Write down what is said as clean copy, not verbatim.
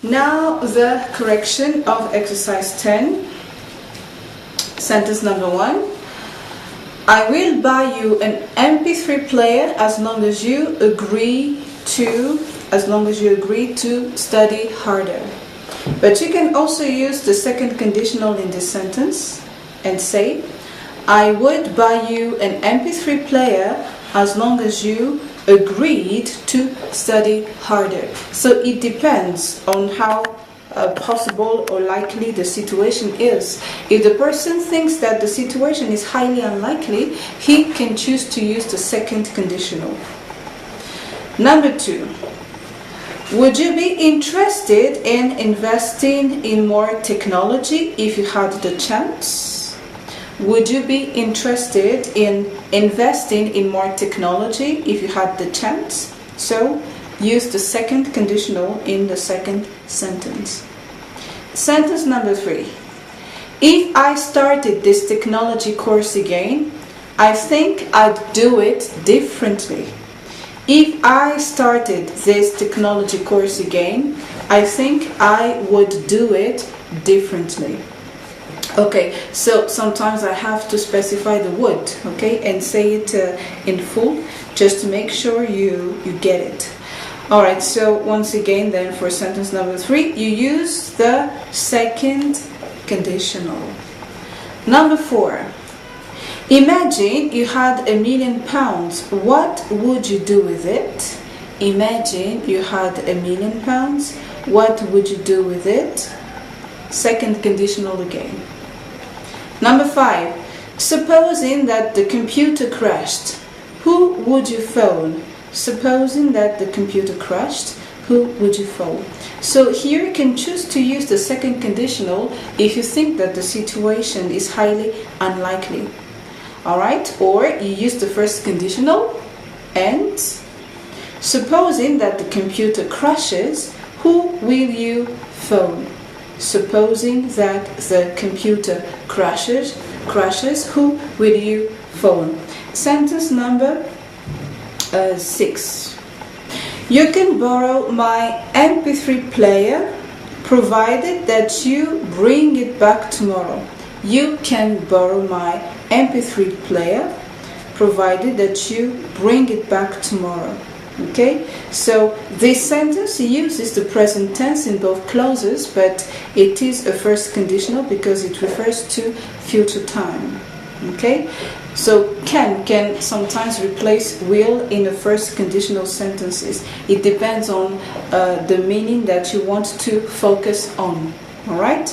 Now the correction of exercise 10. Sentence number 1. I will buy you an MP3 player as long as you agree to study harder. But you can also use the second conditional in this sentence and say, I would buy you an MP3 player as long as you agreed to study harder. So it depends on how possible or likely the situation is. If the person thinks that the situation is highly unlikely, he can choose to use the second conditional. Number 2. Would you be interested in investing in more technology if you had the chance? Would you be interested in investing in more technology if you had the chance? So, use the second conditional in the second sentence. Sentence number 3. If I started this technology course again, I think I'd do it differently. If I started this technology course again, I think I would do it differently. Okay, so sometimes I have to specify the would, okay, and say it in full, just to make sure you get it. Alright, so once again then for sentence number 3, you use the second conditional. Number 4. Imagine you had £1 million. What would you do with it? Imagine you had £1 million. What would you do with it? Second conditional again. Number 5. Supposing that the computer crashed, who would you phone? Supposing that the computer crashed, who would you phone? So here you can choose to use the second conditional if you think that the situation is highly unlikely. Alright, or you use the first conditional and supposing that the computer crashes, who will you phone? Supposing that the computer crashes, who will you phone? Sentence number 6. You can borrow my MP3 player provided that you bring it back tomorrow. You can borrow my MP3 player provided that you bring it back tomorrow. Okay, so this sentence uses the present tense in both clauses, but it is a first conditional because it refers to future time. Okay, so can sometimes replace will in the first conditional sentences. It depends on the meaning that you want to focus on. All right.